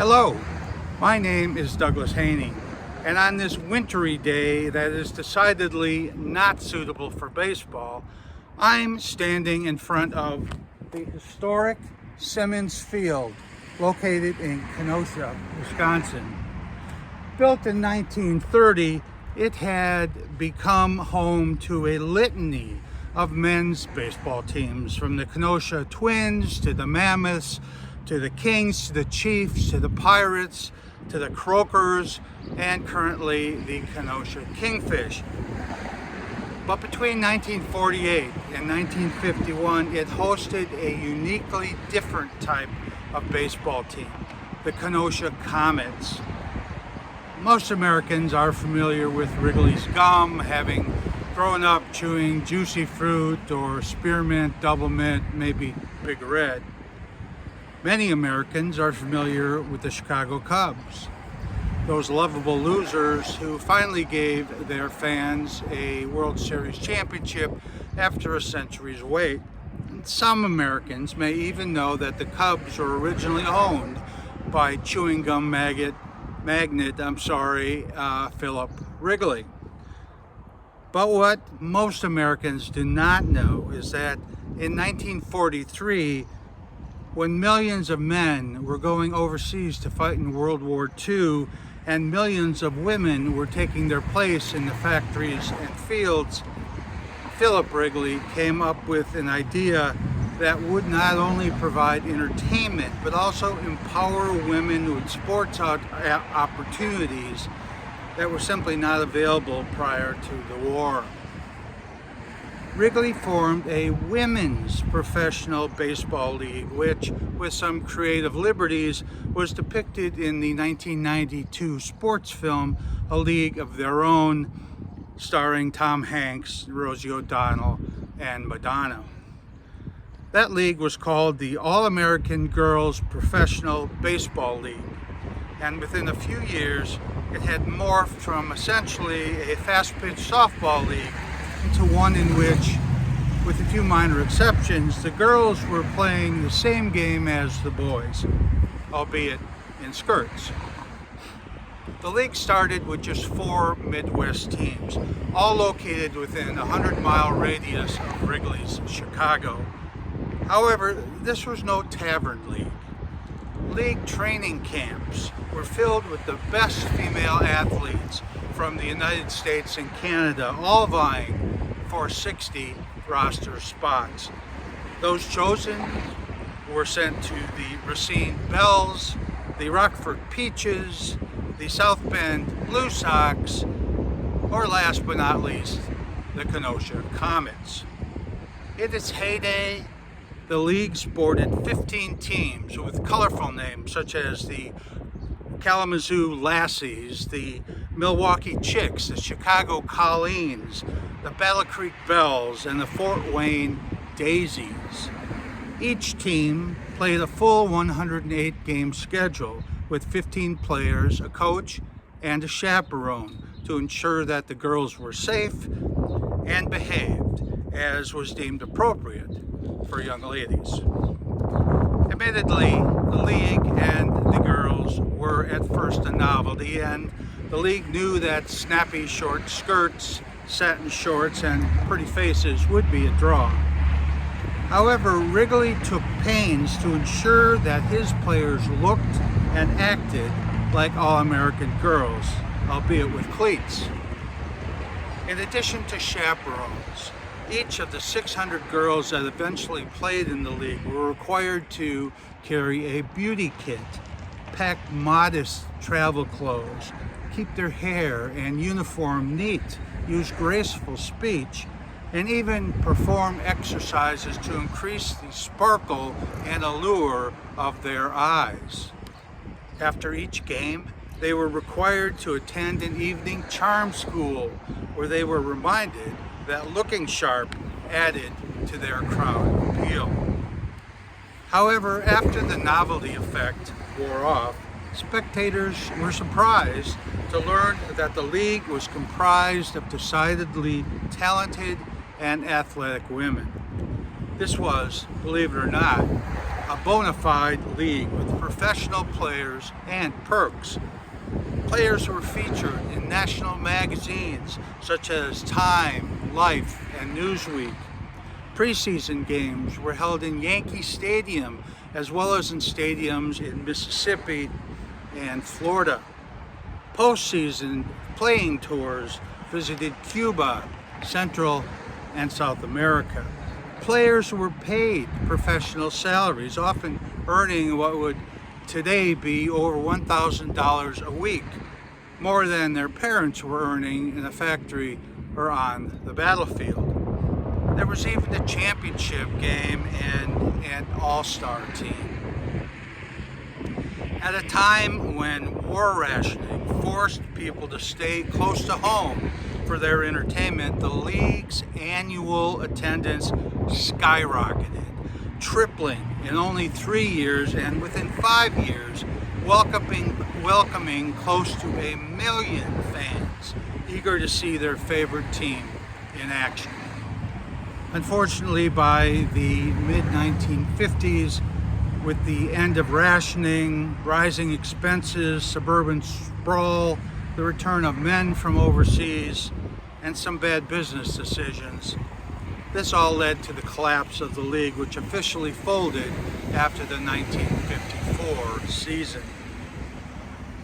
Hello, my name is Douglas Haney, and on this wintry day that is decidedly not suitable for baseball, I'm standing in front of the historic Simmons Field, located in Kenosha, Wisconsin. Built in 1930, it had become home to a litany of men's baseball teams, from the Kenosha Twins to the Mammoths, to the Kings, to the Chiefs, to the Pirates, to the Croakers, and currently the Kenosha Kingfish. But between 1948 and 1951, it hosted a uniquely different type of baseball team, the Kenosha Comets. Most Americans are familiar with Wrigley's gum, having grown up chewing Juicy Fruit or Spearmint, Double Mint, maybe Big Red. Many Americans are familiar with the Chicago Cubs, those lovable losers who finally gave their fans a World Series championship after a century's wait. And some Americans may even know that the Cubs were originally owned by chewing gum magnate Philip Wrigley. But what most Americans do not know is that in 1943, when millions of men were going overseas to fight in World War II and millions of women were taking their place in the factories and fields, Philip Wrigley came up with an idea that would not only provide entertainment but also empower women with sports opportunities that were simply not available prior to the war. Wrigley formed a women's professional baseball league, which, with some creative liberties, was depicted in the 1992 sports film A League of Their Own, starring Tom Hanks, Rosie O'Donnell, and Madonna. That league was called the All-American Girls Professional Baseball League, and within a few years, it had morphed from essentially a fast-pitch softball league into one in which, with a few minor exceptions, the girls were playing the same game as the boys, albeit in skirts. The league started with just 4 Midwest teams, all located within a 100-mile radius of Wrigley's Chicago. However, this was no tavern league. League training camps were filled with the best female athletes from the United States and Canada, all vying for 60 roster spots. Those chosen were sent to the Racine Bells, the Rockford Peaches, the South Bend Blue Sox, or last but not least, the Kenosha Comets. In its heyday, the league sported 15 teams with colorful names such as the Kalamazoo Lassies, the Milwaukee Chicks, the Chicago Colleens, the Battle Creek Bells, and the Fort Wayne Daisies. Each team played a full 108-game schedule with 15 players, a coach, and a chaperone to ensure that the girls were safe and behaved as was deemed appropriate for young ladies. Admittedly, the league and the girls were at first a novelty, and the league knew that snappy short skirts, satin shorts, and pretty faces would be a draw. However, Wrigley took pains to ensure that his players looked and acted like all-American girls, albeit with cleats. In addition to chaperones, each of the 600 girls that eventually played in the league were required to carry a beauty kit, pack modest travel clothes, keep their hair and uniform neat, use graceful speech, and even perform exercises to increase the sparkle and allure of their eyes. After each game, they were required to attend an evening charm school where they were reminded that looking sharp added to their crowd appeal. However, after the novelty effect wore off, spectators were surprised to learn that the league was comprised of decidedly talented and athletic women. This was, believe it or not, a bona fide league with professional players, and perks. Players were featured in national magazines such as Time, Life, and Newsweek. Preseason games were held in Yankee Stadium as well as in stadiums in Mississippi and Florida. Postseason playing tours visited Cuba, Central and South America. Players were paid professional salaries, often earning what would today be over $1,000 a week, more than their parents were earning in a factory or on the battlefield. There was even a championship game and an all-star team. At a time when war rationing forced people to stay close to home for their entertainment, the league's annual attendance skyrocketed, tripling in only 3 years, and within 5 years, welcoming close to 1 million fans eager to see their favorite team in action. Unfortunately, by the mid-1950s, with the end of rationing, rising expenses, suburban sprawl, the return of men from overseas, and some bad business decisions, this all led to the collapse of the league, which officially folded after the 1954 season.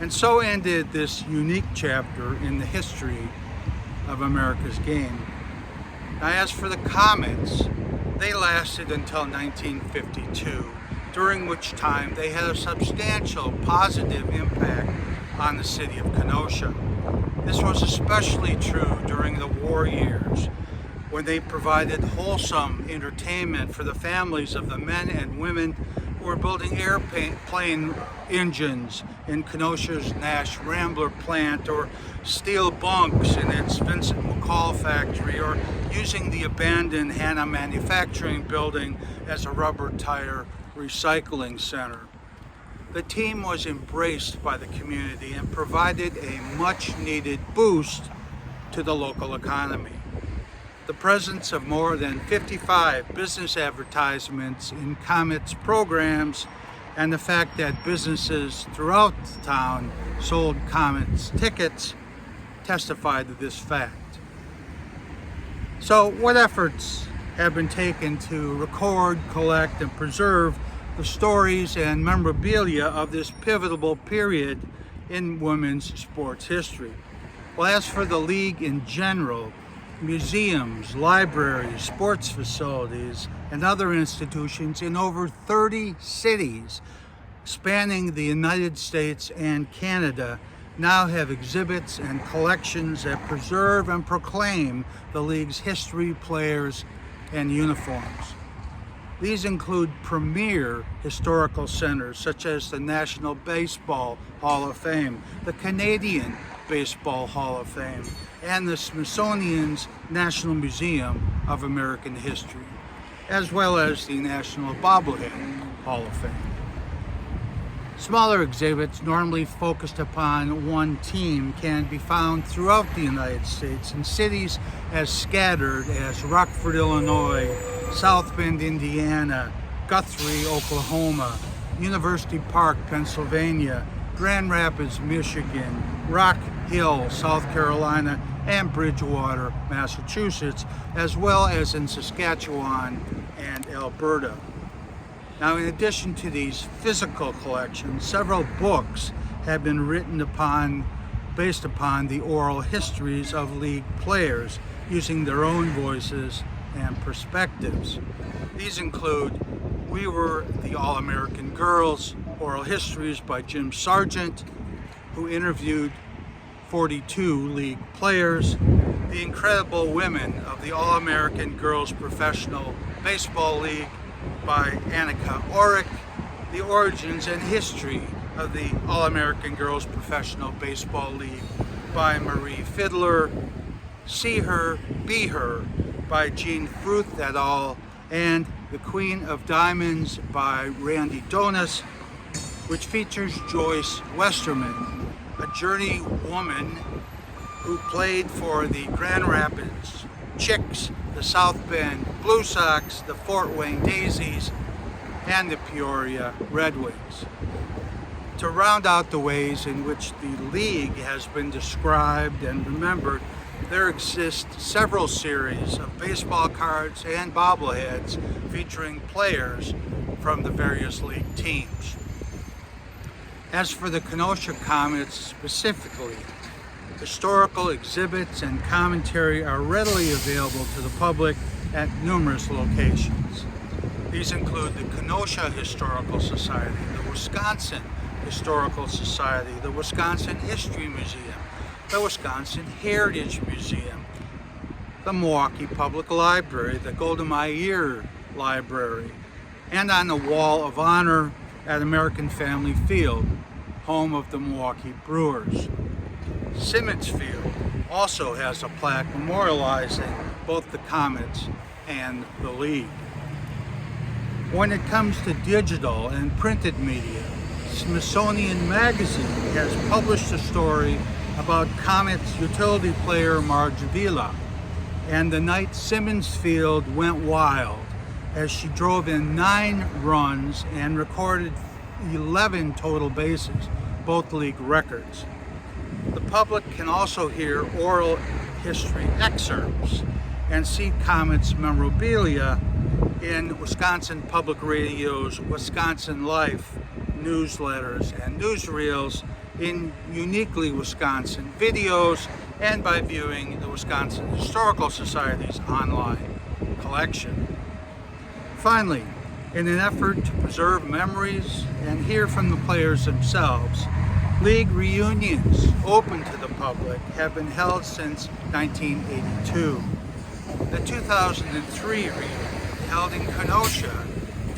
And so ended this unique chapter in the history of America's game. Now, as for the Comets, they lasted until 1952, during which time they had a substantial positive impact on the city of Kenosha. This was especially true during the war years, when they provided wholesome entertainment for the families of the men and women who were building airplane engines in Kenosha's Nash Rambler plant, or steel bunks in its Vincent McCall factory, or using the abandoned Haney manufacturing building as a rubber tire recycling center. The team was embraced by the community and provided a much-needed boost to the local economy. The presence of more than 55 business advertisements in Comets programs, and the fact that businesses throughout the town sold Comets tickets testified to this fact. So, what efforts have been taken to record, collect, and preserve the stories and memorabilia of this pivotal period in women's sports history? Well, as for the league in general, museums, libraries, sports facilities, and other institutions in over 30 cities spanning the United States and Canada now have exhibits and collections that preserve and proclaim the league's history, players, and uniforms. These include premier historical centers such as the National Baseball Hall of Fame, the Canadian Baseball Hall of Fame, and the Smithsonian's National Museum of American History, as well as the National Bobblehead Hall of Fame. Smaller exhibits normally focused upon one team can be found throughout the United States in cities as scattered as Rockford, Illinois, South Bend, Indiana, Guthrie, Oklahoma, University Park, Pennsylvania, Grand Rapids, Michigan, Rock Hill, South Carolina, and Bridgewater, Massachusetts, as well as in Saskatchewan and Alberta. Now, in addition to these physical collections, several books have been written based upon the oral histories of league players, using their own voices and perspectives. These include We Were the All-American Girls, Oral Histories by Jim Sargent, who interviewed 42 league players, The Incredible Women of the All-American Girls Professional Baseball League by Annika Orrick, The Origins and History of the All-American Girls Professional Baseball League by Marie Fiddler, See Her, Be Her by Jean Fruth et al., and The Queen of Diamonds by Randy Donis, which features Joyce Westerman, a journey woman who played for the Grand Rapids Chicks, the South Bend Blue Sox, the Fort Wayne Daisies, and the Peoria Red Wings. To round out the ways in which the league has been described and remembered, there exist several series of baseball cards and bobbleheads featuring players from the various league teams. As for the Kenosha Comets specifically, historical exhibits and commentary are readily available to the public at numerous locations. These include the Kenosha Historical Society, the Wisconsin Historical Society, the Wisconsin History Museum, the Wisconsin Heritage Museum, the Milwaukee Public Library, the Golda Meir Library, and on the Wall of Honor at American Family Field, home of the Milwaukee Brewers. Simmons Field also has a plaque memorializing both the Comets and the league. When it comes to digital and printed media, Smithsonian Magazine has published a story about Comets utility player Marge Vila and the night Simmons Field went wild as she drove in 9 runs and recorded 11 total bases, both league records. The public can also hear oral history excerpts and see Comets memorabilia in Wisconsin Public Radio's Wisconsin Life newsletters and newsreels, in uniquely Wisconsin videos, and by viewing the Wisconsin Historical Society's online collection. Finally, in an effort to preserve memories and hear from the players themselves, league reunions open to the public have been held since 1982. The 2003 reunion, held in Kenosha,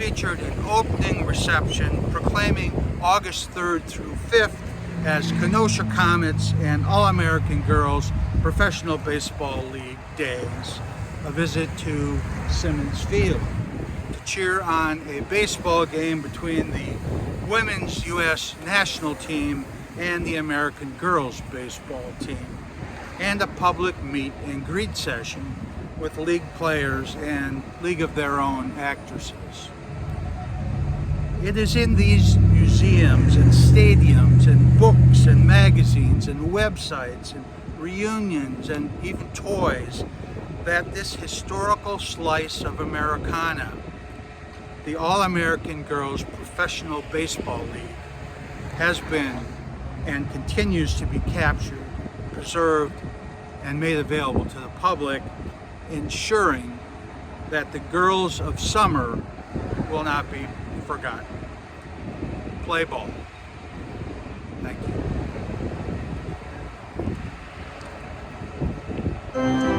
featured an opening reception proclaiming August 3rd through 5th as Kenosha Comets and All-American Girls Professional Baseball League Days, a visit to Simmons Field to cheer on a baseball game between the women's U.S. national team and the American girls baseball team, and a public meet and greet session with league players and League of Their Own actresses. It is in these museums and stadiums and books and magazines and websites and reunions and even toys that this historical slice of Americana, the All-American Girls Professional Baseball League, has been and continues to be captured, preserved, and made available to the public, ensuring that the girls of summer will not be forgotten. Play ball. Thank you.